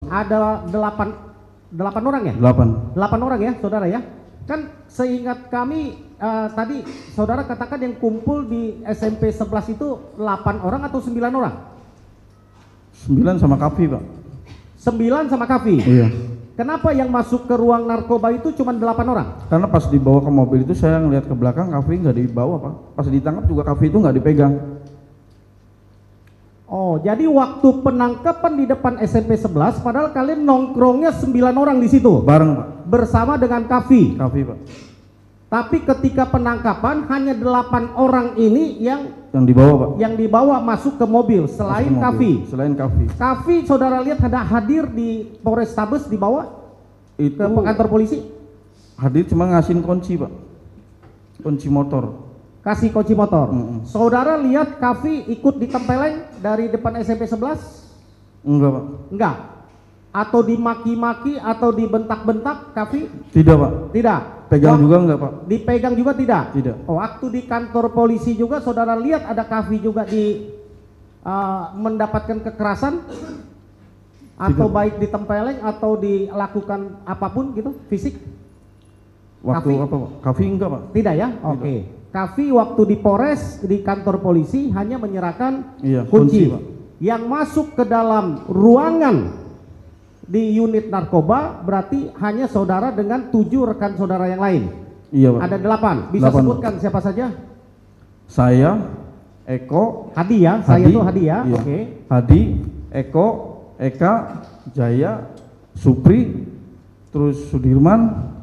Ada 8 orang ya? 8 orang ya, saudara ya? Kan seingat kami tadi saudara katakan yang kumpul di SMP 11 itu 8 orang atau 9 orang? 9 sama Kavi, Pak. 9 sama Kavi? Iya. Kenapa yang masuk ke ruang narkoba itu cuma 8 orang? Karena pas dibawa ke mobil itu saya ngeliat ke belakang, Kavi nggak dibawa, Pak. Pas ditangkap juga Kavi itu nggak dipegang. Oh, jadi waktu penangkapan di depan SMP 11, padahal kalian nongkrongnya 9 orang di situ? Bareng, Pak. Bersama dengan Kavi? Kavi, Pak. Tapi ketika penangkapan hanya 8 orang ini yang dibawa, Pak. Yang dibawa masuk ke mobil selain Kavi. Selain Kavi. Kavi saudara lihat ada hadir di Polrestabes dibawa Itu ke kantor polisi? hadir cuma ngasihin kunci, Pak. Kunci motor. Kasih kunci motor. Saudara lihat Kavi ikut ditempeleng dari depan SMP 11? Enggak, Pak. Enggak. Atau dimaki-maki atau dibentak-bentak Kavi? Tidak, Pak. Tidak. Pegang juga enggak, Pak? Dipegang juga tidak? Tidak. Waktu di kantor polisi juga saudara lihat ada Kavi juga mendapatkan kekerasan? Atau Tidak. baik ditempeleng atau dilakukan apapun gitu, fisik? Waktu Kavi? apa, Pak? Kavi enggak, Pak. Tidak ya? Oke. Kavi waktu di Polres, di kantor polisi hanya menyerahkan kunci. Pak. Yang masuk ke dalam ruangan di unit narkoba berarti hanya saudara dengan 7 rekan saudara yang lain. Iya, Pak. Ada 8. Bisa 8. sebutkan siapa saja? Saya, Eko, Hadi ya, saya tuh Hadi ya. iya. Oke. Hadi, Eko, Eka, Jaya, Supri, terus Sudirman,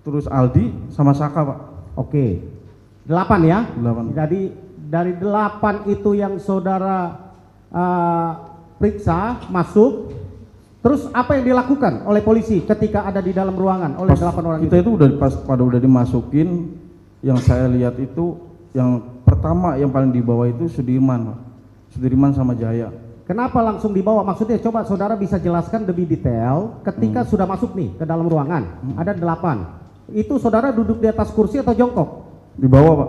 terus Aldi sama Saka, Pak. Oke. 8 ya? 8. Jadi dari 8 itu yang saudara periksa masuk, terus apa yang dilakukan oleh polisi ketika ada di dalam ruangan oleh 8 orang kita itu? udah dimasukin, yang saya lihat itu yang pertama yang paling di bawah itu Sudirman, Pak. Sudirman sama Jaya. Kenapa langsung dibawa? Maksudnya coba saudara bisa jelaskan lebih detail ketika sudah masuk nih ke dalam ruangan. Ada 8. Itu saudara duduk di atas kursi atau jongkok? Di bawah, Pak.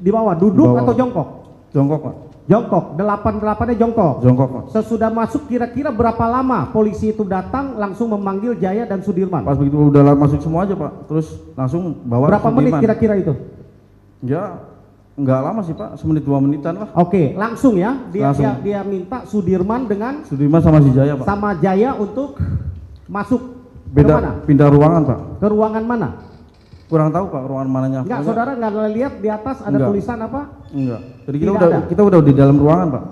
Di bawah, duduk Di bawah. atau jongkok? Jongkok, Pak. Jongkok, 8-8-nya jongkok. Jongkok, Pak. Sesudah masuk kira-kira berapa lama polisi itu datang langsung memanggil Jaya dan Sudirman? Pas begitu udah masuk semua aja, Pak. Terus langsung bawa Berapa menit Sudirman. kira-kira itu? Ya, nggak lama sih, Pak. 1-2 menitan lah. Oke, langsung ya. Langsung. Dia minta Sudirman dengan Sudirman sama si Jaya, Pak. sama Jaya untuk masuk ke Beda, mana? pindah ruangan, Pak. Ke ruangan mana? Kurang tahu, Pak, ruangan mananya. Enggak, Pokoknya- saudara nggak lihat di atas ada Enggak. tulisan apa? Enggak. Jadi Tidak kita udah di dalam ruangan, Pak.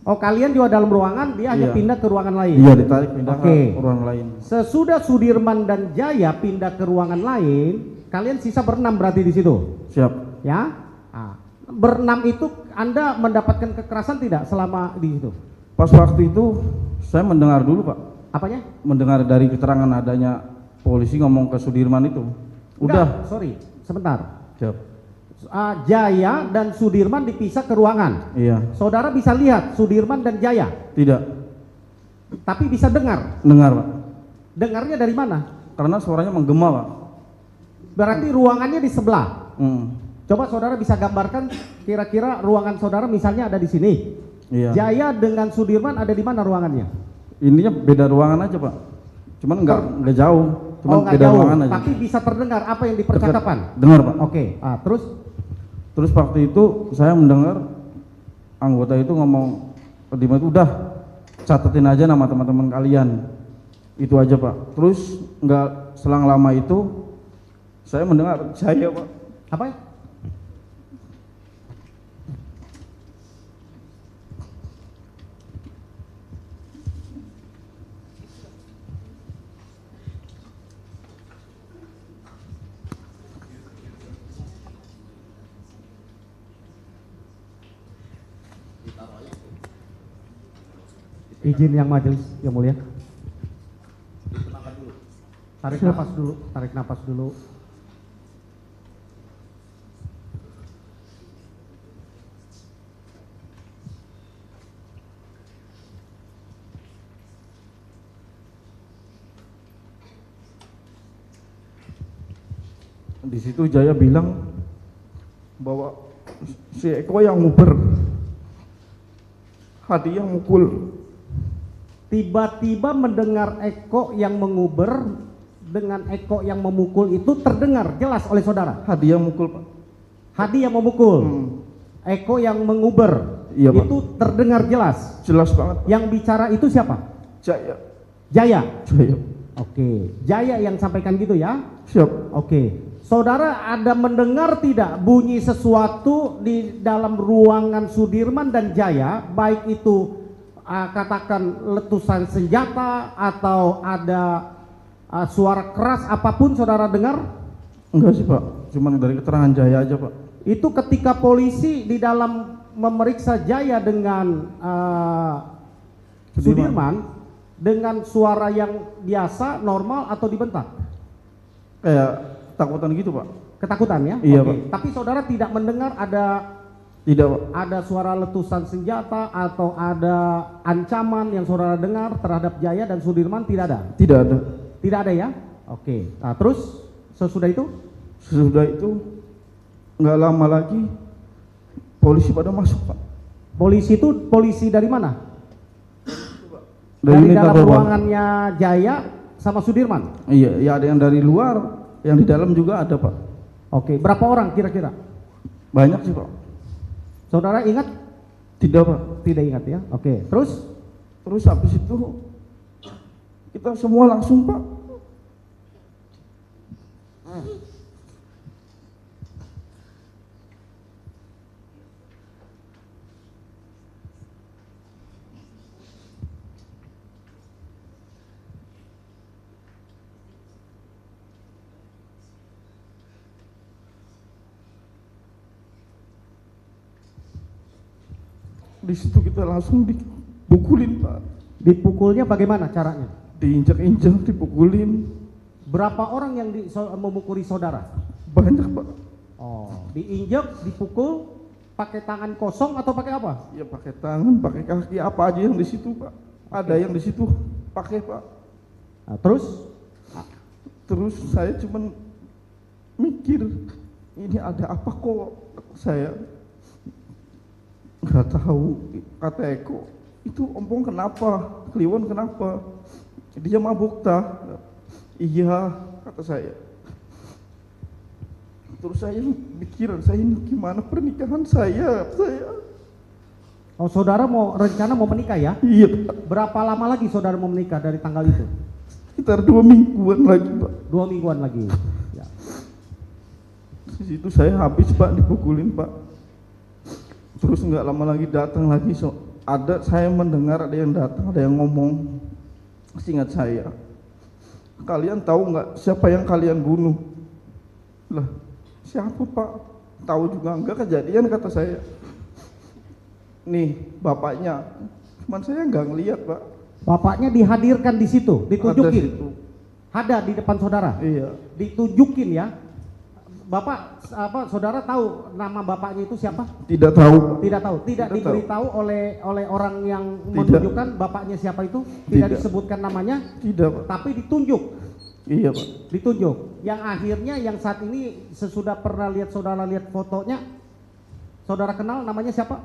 Oh, kalian juga dalam ruangan, dia hanya Iya. pindah ke ruangan lain. Iya, ditarik pindah Oke. ke ruangan lain. Sesudah Sudirman dan Jaya pindah ke ruangan lain, kalian sisa berenam berarti di situ, Siap. ya? Berenam itu Anda mendapatkan kekerasan tidak selama di situ? Pas waktu itu saya mendengar dulu, Pak. Apanya? Mendengar dari keterangan adanya polisi ngomong ke Sudirman itu. Udah. Enggak, sorry, sebentar. Siap. Jaya dan Sudirman dipisah ke ruangan. Iya. Saudara bisa lihat Sudirman dan Jaya, Tidak. tapi bisa dengar. Dengar, Pak. Dengarnya dari mana? Karena suaranya menggema, Pak. Berarti ruangannya di sebelah. Hmm. Coba saudara bisa gambarkan kira-kira ruangan saudara misalnya ada di sini. Iya. Jaya dengan Sudirman ada di mana ruangannya? Ininya beda ruangan aja, Pak. Cuman nggak jauh. Cuman Oh, nggak beda jauh, ruangan aja. tapi bisa terdengar apa yang dipercakapan. Dengar, Pak. Oke, terus Terus waktu itu saya mendengar anggota itu ngomong ke Dima itu, udah catetin aja nama teman-teman kalian. Itu aja, Pak. Terus nggak selang lama itu saya mendengar Jaya, Pak. apa ya? Izin yang majelis yang mulia. Tarik napas dulu, tarik napas dulu. Di situ Jaya bilang bahwa si Eko yang nguber, Hadi yang mukul. tiba-tiba mendengar Eko yang menguber dengan Eko yang memukul itu terdengar jelas oleh saudara. Hadi yang mukul Pak. Hadi yang memukul, Eko yang menguber, Iya, Pak. itu terdengar jelas. Jelas banget. Yang bicara itu siapa? Jaya. Jaya. Jaya. Oke, Jaya yang sampaikan gitu ya. Siap. Oke. Saudara ada mendengar tidak bunyi sesuatu di dalam ruangan Sudirman dan Jaya, baik itu katakan letusan senjata atau ada suara keras apapun saudara dengar? Enggak sih Pak, cuma dari keterangan Jaya aja Pak. Itu ketika polisi di dalam memeriksa Jaya dengan Sudirman dengan suara yang biasa, normal atau dibentak? Kayak takutan gitu Pak. Ketakutan ya? Iya, Oke. Pak. Tapi saudara tidak mendengar Tidak Pak. ada suara letusan senjata atau ada ancaman yang saudara dengar terhadap Jaya dan Sudirman? Tidak ada? Tidak ada. Tidak ada ya? Oke. Nah, terus sesudah itu? Sesudah itu nggak lama lagi polisi pada masuk Pak. Polisi itu polisi dari mana? Dari dalam Kabel, Pak. ruangannya Jaya sama Sudirman? Iya, ya ada yang dari luar, yang di dalam juga ada Pak. Oke. Berapa orang kira-kira? Banyak sih Pak. Saudara ingat? Tidak Pak. Tidak ingat ya? Oke. Terus? Terus habis itu kita semua langsung Pak. Di situ kita langsung dipukulin Pak. Dipukulnya bagaimana caranya? Diinjak-injak, dipukulin. Berapa orang yang memukuli saudara? Banyak Pak. Oh, diinjak, dipukul, pakai tangan kosong atau pakai apa? Ya pakai tangan, pakai kaki, apa aja yang di situ Pak. Ada yang di situ pakai Pak. Nah, terus? Terus saya cuman mikir, ini ada apa kok? Saya nggak tahu. Kata Eko, itu ompong kenapa? Kliwon kenapa? Dia mabuk tah? Iya, kata saya. Terus saya pikiran saya, ini gimana pernikahan saya? Oh, saudara rencana mau menikah ya? Iya Pak. Berapa lama lagi saudara mau menikah dari tanggal itu? Sekitar 2 mingguan lagi Pak. 2 mingguan lagi. Ya. Di situ saya habis Pak, dipukulin Pak. Terus nggak lama lagi datang lagi, saya mendengar ada yang datang, ada yang ngomong. Seingat saya, kalian tahu nggak siapa yang kalian bunuh? Lah, siapa Pak? Tahu juga enggak, kejadian, kata saya. Nih bapaknya, cuman saya nggak ngelihat Pak. Bapaknya dihadirkan di situ, ditunjukin. Ada situ. Ada di depan saudara. Iya. Ditunjukin ya. Bapak saudara tahu nama bapaknya itu siapa? Tidak tahu. Tidak tahu. Tidak diberitahu oleh orang yang menunjukkan bapaknya siapa itu? Tidak disebutkan namanya? Tidak Pak. Tapi ditunjuk. Iya Pak. Ditunjuk. Yang akhirnya yang saat ini sesudah pernah saudara lihat fotonya, saudara kenal namanya siapa?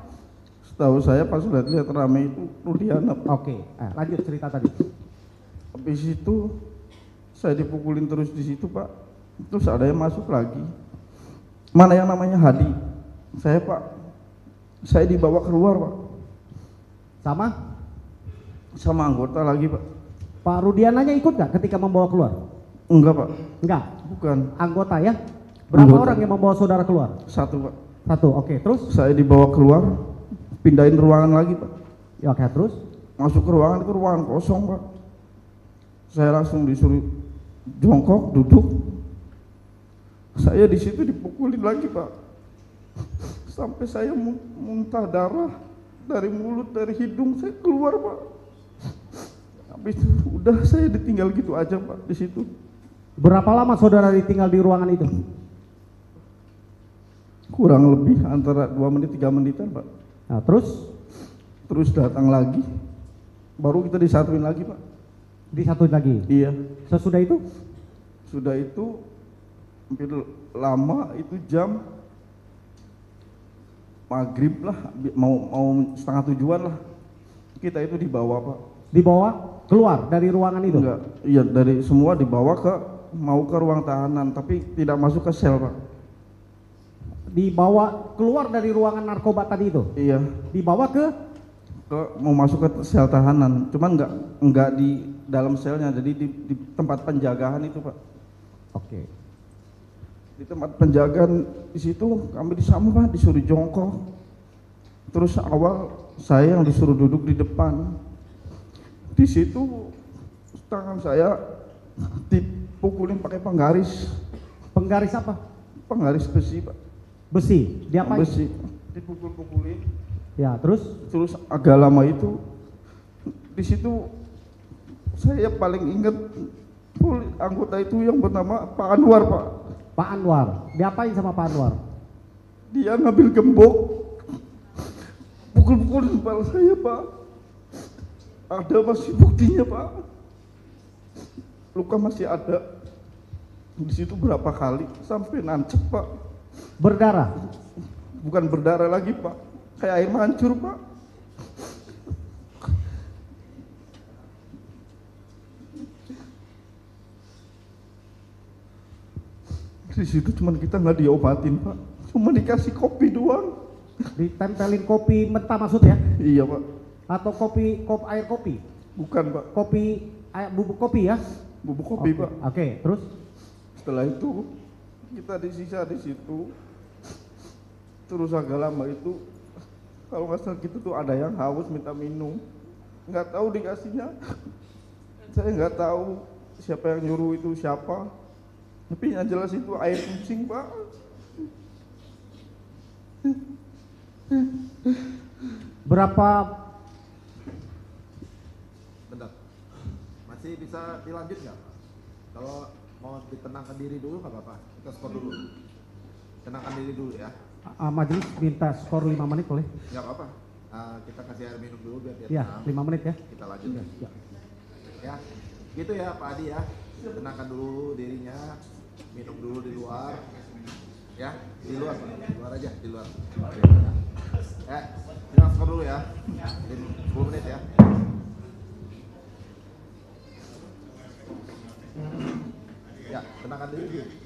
Setahu saya pas lihat rame itu Rudiana Pak. Oke, lanjut cerita tadi. Habis itu saya dipukulin terus di situ Pak. Terus ada yang masuk lagi. Mana yang namanya Hadi? Saya Pak, saya dibawa keluar Pak. Sama? Sama anggota lagi Pak. Pak Rudiananya ikut nggak ketika membawa keluar? Enggak Pak. Enggak. Bukan. Anggota ya? Berapa Anggota. orang yang membawa saudara keluar? 1 Pak. 1, oke. Terus? Saya dibawa keluar, pindahin ruangan lagi Pak. Ya, oke, terus? Masuk ke ruangan itu ruangan kosong Pak. Saya langsung disuruh jongkok, duduk. Saya di situ dipukulin lagi Pak. Sampai saya muntah darah dari mulut, dari hidung saya keluar Pak. Habis itu udah saya ditinggal gitu aja Pak di situ. Berapa lama saudara ditinggal di ruangan itu? Kurang lebih antara 2 menit 3 menitan Pak. Nah, terus? Terus datang lagi, baru kita disatuin lagi Pak. Disatuin lagi? Iya. Sesudah itu? Sudah itu hampir lama, itu jam maghrib lah, mau 6:30 lah, kita itu dibawa Pak. Dibawa keluar dari ruangan itu? Enggak, iya dari semua dibawa mau ke ruang tahanan, tapi tidak masuk ke sel Pak. Dibawa keluar dari ruangan narkoba tadi itu? Iya. Dibawa mau masuk ke sel tahanan, cuman enggak di dalam selnya, jadi di tempat penjagaan itu Pak. Oke. Di tempat penjagaan di situ kami disambut Pak, disuruh jongkok. Terus awal saya yang disuruh duduk di depan. Di situ tangan saya dipukulin pakai penggaris. Penggaris apa? Penggaris besi Pak. Besi? Diapain? Besi. Dipukul-pukulin. Ya, terus agak lama itu di situ saya paling ingat anggota itu yang bernama Pak Anwar Pak. Pak Anwar, diapain sama Pak Anwar? Dia ngambil gembok, pukul-pukulin kepala saya Pak. Ada masih buktinya Pak. Luka masih ada. Di situ berapa kali sampai nancep Pak. Berdarah? Bukan berdarah lagi Pak, kayak air mancur Pak. Di situ cuman kita nggak diobatin Pak, cuma dikasih kopi doang. Ditempelin kopi mentah maksudnya? Iya Pak. Atau air kopi? Bukan Pak. Kopi, bubuk kopi ya? Bubuk kopi Pak. Oke, terus? Setelah itu kita disisa di situ. Terus agak lama itu, kalau nggak salah gitu tuh ada yang haus minta minum. Nggak tahu dikasihnya. Saya nggak tahu siapa yang nyuruh itu siapa. Tapi yang jelas itu air kucing Pak. Berapa? Bentar, masih bisa dilanjut nggak? Kalau mau ditenangkan diri dulu nggak apa-apa, kita skor dulu. Tenangkan diri dulu ya. Majelis minta skor 5 menit boleh? Nggak apa-apa, kita kasih air minum dulu biar dia Ya, tenang. 5 menit ya. Kita lanjut Ya. ya. Gitu ya Pak Adi ya. Tenangkan dulu dirinya, minum dulu di luar. Ya, di luar aja, di luar. Ya, kita skor dulu ya. 10 menit ya. Ya, tenangkan diri.